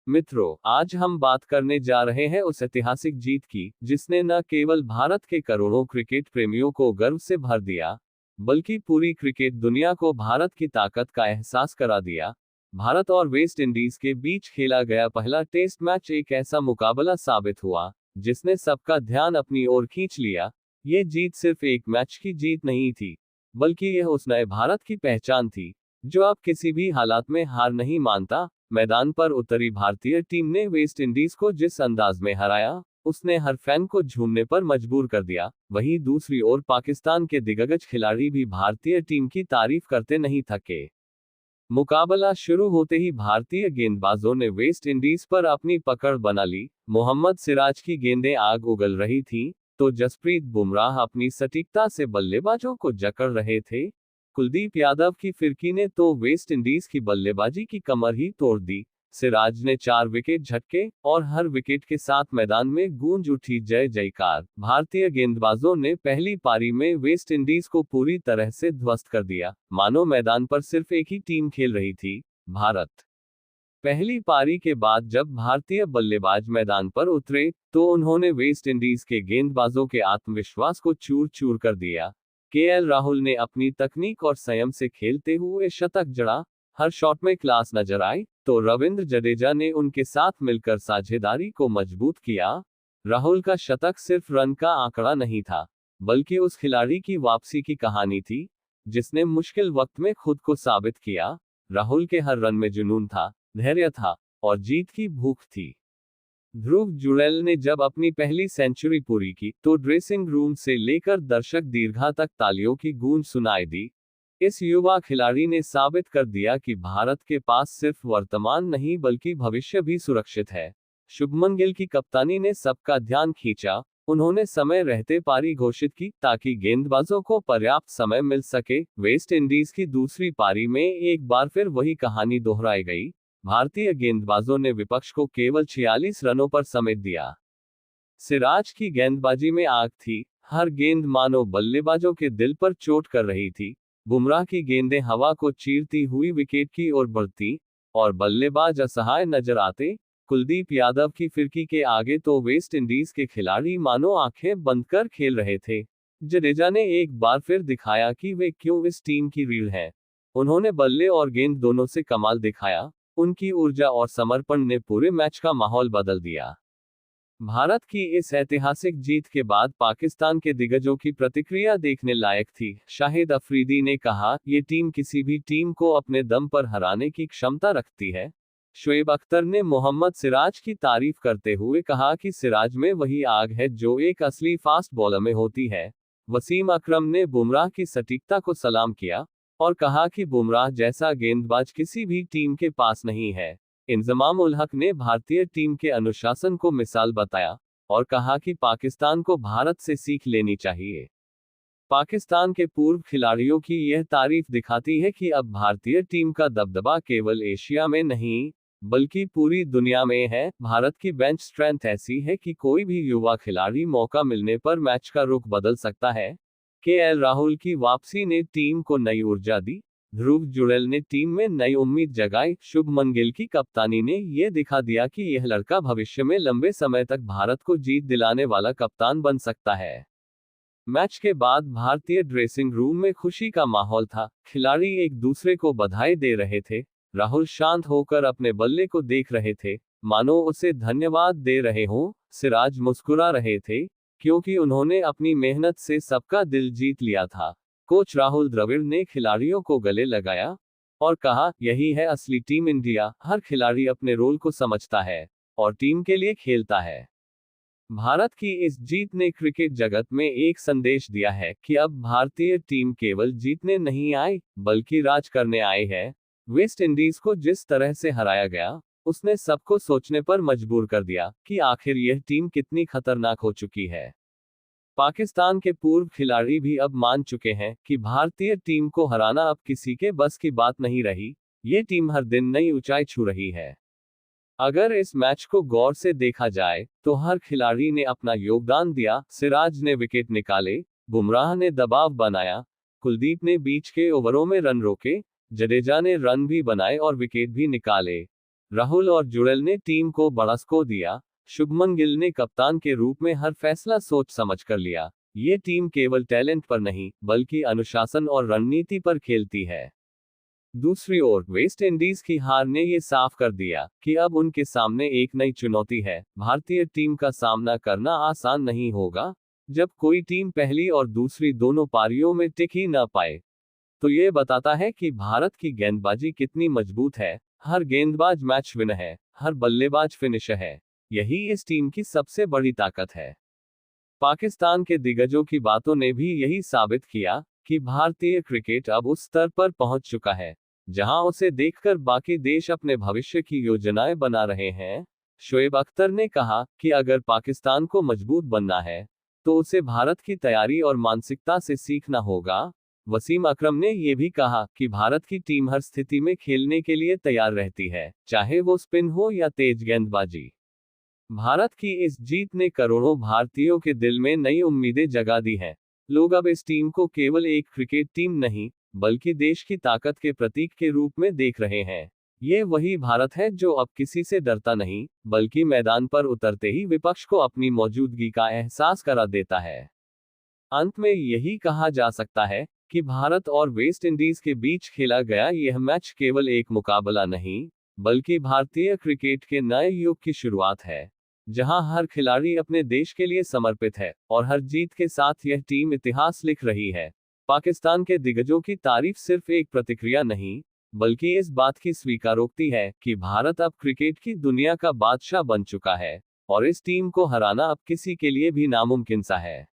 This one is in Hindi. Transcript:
मित्रों, आज हम बात करने जा रहे हैं उस ऐतिहासिक जीत की, जिसने न केवल भारत के करोड़ों क्रिकेट प्रेमियों को गर्व से भर दिया, बल्कि पूरी क्रिकेट दुनिया को भारत की ताकत का एहसास करा दिया। भारत और वेस्ट इंडीज के बीच खेला गया पहला टेस्ट मैच एक ऐसा मुकाबला साबित हुआ, जिसने सबका ध्यान अपनी ओर खींच लिया। ये जीत सिर्फ एक मैच की जीत नहीं थी, बल्कि यह उस नए भारत की पहचान थी, जो अब किसी भी हालात में हार नहीं मानता। मैदान पर उतरी भारतीय टीम ने वेस्ट इंडीज को जिस अंदाज में हराया, उसने हर फैन को झूमने पर मजबूर कर दिया। वहीं दूसरी ओर पाकिस्तान के दिग्गज खिलाड़ी भी भारतीय टीम की तारीफ करते नहीं थके। मुकाबला शुरू होते ही भारतीय गेंदबाजों ने वेस्ट इंडीज पर अपनी पकड़ बना ली। मोहम्मद सिराज की गेंदें आग उगल रही थीं, तो जसप्रीत बुमराह अपनी सटीकता से बल्लेबाजों को जकड़ रहे थे। कुलदीप यादव की फिरकी ने तो वेस्ट इंडीज की बल्लेबाजी की कमर ही तोड़ दी। सिराज ने 4 विकेट झटके, और हर विकेट के साथ मैदान में गूंज उठी जय जयकार। भारतीय गेंदबाजों ने पहली पारी में वेस्ट इंडीज को पूरी तरह से ध्वस्त कर दिया, मानो मैदान पर सिर्फ एक ही टीम खेल रही थी, भारत। पहली पारी के बाद जब भारतीय बल्लेबाज मैदान पर उतरे, तो उन्होंने वेस्ट इंडीज के गेंदबाजों के आत्मविश्वास को चूर चूर कर दिया। केएल राहुल ने अपनी तकनीक और संयम से खेलते हुए शतक जड़ा, हर शॉट में क्लास नजर आई, तो रविंद्र जडेजा ने उनके साथ मिलकर साझेदारी को मजबूत किया। राहुल का शतक सिर्फ रन का आंकड़ा नहीं था, बल्कि उस खिलाड़ी की वापसी की कहानी थी, जिसने मुश्किल वक्त में खुद को साबित किया। राहुल के हर रन में जुनून था, धैर्य था, और जीत की भूख थी। ध्रुव जुरैल ने जब अपनी पहली सेंचुरी पूरी की, तो ड्रेसिंग रूम से लेकर दर्शक दीर्घा तक तालियों की गूंज सुनाई दी। इस युवा खिलाड़ी ने साबित कर दिया कि भारत के पास सिर्फ वर्तमान नहीं बल्कि भविष्य भी सुरक्षित है। शुभमन गिल की कप्तानी ने सबका ध्यान खींचा। उन्होंने समय रहते पारी घोषित की, ताकि गेंदबाजों को पर्याप्त समय मिल सके। वेस्ट इंडीज की दूसरी पारी में एक बार फिर वही कहानी दोहराई गई। भारतीय गेंदबाजों ने विपक्ष को केवल 46 रनों पर समेट दिया। सिराज की गेंदबाजी में आग थी, हर गेंद मानो बल्लेबाजों के दिल पर चोट कर रही थी। बुमराह की गेंदें हवा को चीरती हुई विकेट की ओर बढ़ती, और बल्लेबाज असहाय नजर आते। कुलदीप यादव की फिरकी के आगे तो वेस्ट इंडीज के खिलाड़ी मानो आंखें बंद कर खेल रहे थे। जडेजा ने एक बार फिर दिखाया कि वे क्यों इस टीम की रीढ़ हैं। उन्होंने बल्ले और गेंद दोनों से कमाल दिखाया। उनकी ऊर्जा और समर्पण ने पूरे मैच का माहौल बदल दिया। भारत की इस ऐतिहासिक जीत के बाद पाकिस्तान के दिग्गजों की प्रतिक्रिया देखने लायक थी। शाहिद अफरीदी ने कहा, ये टीम किसी भी टीम को अपने दम पर हराने की क्षमता रखती है। शुएब अख्तर ने मोहम्मद सिराज की तारीफ करते हुए कहा कि सिराज में वही आग है जो एक असली फास्ट बॉलर में होती है। वसीम अकरम ने बुमराह की सटीकता को सलाम किया, और कहा कि बुमराह जैसा गेंदबाज किसी भी टीम के पास नहीं है। इंजमाम उल हक ने भारतीय टीम के अनुशासन को मिसाल बताया, और कहा कि पाकिस्तान को भारत से सीख लेनी चाहिए। पाकिस्तान के पूर्व खिलाड़ियों की यह तारीफ दिखाती है कि अब भारतीय टीम का दबदबा केवल एशिया में नहीं, बल्कि पूरी दुनिया में है। भारत की बेंच स्ट्रेंथ ऐसी है कि कोई भी युवा खिलाड़ी मौका मिलने पर मैच का रुख बदल सकता है। केएल राहुल की वापसी ने टीम को नई ऊर्जा दी। ध्रुव जुरैल ने टीम में नई उम्मीद जगाई। शुभमन गिल की कप्तानी ने यह दिखा दिया कि यह लड़का भविष्य में लंबे समय तक भारत को जीत दिलाने वाला कप्तान बन सकता है। मैच के बाद भारतीय ड्रेसिंग रूम में खुशी का माहौल था। खिलाड़ी एक दूसरे को बधाई दे रहे थे। राहुल शांत होकर अपने बल्ले को देख रहे थे, मानो उसे धन्यवाद दे रहे हों। सिराज मुस्कुरा रहे थे, क्योंकि उन्होंने अपनी मेहनत से सबका दिल जीत लिया था। कोच राहुल द्रविड़ ने खिलाड़ियों को गले लगाया, और कहा, यही है असली टीम इंडिया। हर खिलाड़ी अपने रोल को समझता है, और टीम के लिए खेलता है। भारत की इस जीत ने क्रिकेट जगत में एक संदेश दिया है कि अब भारतीय टीम केवल जीतने नहीं आई, बल्कि राज करने आई है। वेस्ट इंडीज को जिस तरह से हराया गया, उसने सबको सोचने पर मजबूर कर दिया कि आखिर यह टीम कितनी खतरनाक हो चुकी है। पाकिस्तान के पूर्व खिलाड़ी भी अब मान चुके हैं कि भारतीय टीम को हराना अब किसी के बस की बात नहीं रही। ये टीम हर दिन नई ऊंचाई छू रही है। अगर इस मैच को गौर से देखा जाए, तो हर खिलाड़ी ने अपना योगदान दिया। सिराज ने विकेट निकाले, बुमराह ने दबाव बनाया, कुलदीप ने बीच के ओवरों में रन रोके, जडेजा ने रन भी बनाए और विकेट भी निकाले। राहुल और जुड़ेल ने टीम को बड़ा स्कोर दिया। शुभमन गिल ने कप्तान के रूप में हर फैसला सोच समझ कर लिया। ये टीम केवल टैलेंट पर नहीं, बल्कि अनुशासन और रणनीति पर खेलती है। दूसरी ओर वेस्ट इंडीज की हार ने ये साफ कर दिया कि अब उनके सामने एक नई चुनौती है। भारतीय टीम का सामना करना आसान नहीं होगा। जब कोई टीम पहली और दूसरी दोनों पारियों में टिक ही न पाए, तो ये बताता है कि भारत की गेंदबाजी कितनी मजबूत है। हर गेंदबाज मैच विनर है, हर बल्लेबाज फिनिशर है। यही इस टीम की सबसे बड़ी ताकत है। पाकिस्तान के दिग्गजों की बातों ने भी यही साबित किया कि भारतीय क्रिकेट अब उस स्तर पर पहुंच चुका है जहां उसे देखकर बाकी देश अपने भविष्य की योजनाएं बना रहे हैं। शोएब अख्तर ने कहा कि अगर पाकिस्तान को मजबूत बनना है, तो उसे भारत की तैयारी और मानसिकता से सीखना होगा। वसीम अकरम ने यह भी कहा कि भारत की टीम हर स्थिति में खेलने के लिए तैयार रहती है, चाहे वो स्पिन हो या तेज गेंदबाजी। भारत की इस जीत ने करोड़ों भारतीयों के दिल में नई उम्मीदें जगा दी हैं। लोग अब इस टीम को केवल एक क्रिकेट टीम नहीं, बल्कि देश की ताकत के प्रतीक के रूप में देख रहे हैं। ये वही भारत है जो अब किसी से डरता नहीं, बल्कि मैदान पर उतरते ही विपक्ष को अपनी मौजूदगी का एहसास करा देता है। अंत में यही कहा जा सकता है कि भारत और वेस्ट इंडीज के बीच खेला गया यह मैच केवल एक मुकाबला नहीं, बल्कि भारतीय क्रिकेट के नए युग की शुरुआत है, जहां हर खिलाड़ी अपने देश के लिए समर्पित है और हर जीत के साथ यह टीम इतिहास लिख रही है। पाकिस्तान के दिग्गजों की तारीफ सिर्फ एक प्रतिक्रिया नहीं, बल्कि इस बात की स्वीकारोक्ति है कि भारत अब क्रिकेट की दुनिया का बादशाह बन चुका है और इस टीम को हराना अब किसी के लिए भी नामुमकिन सा है।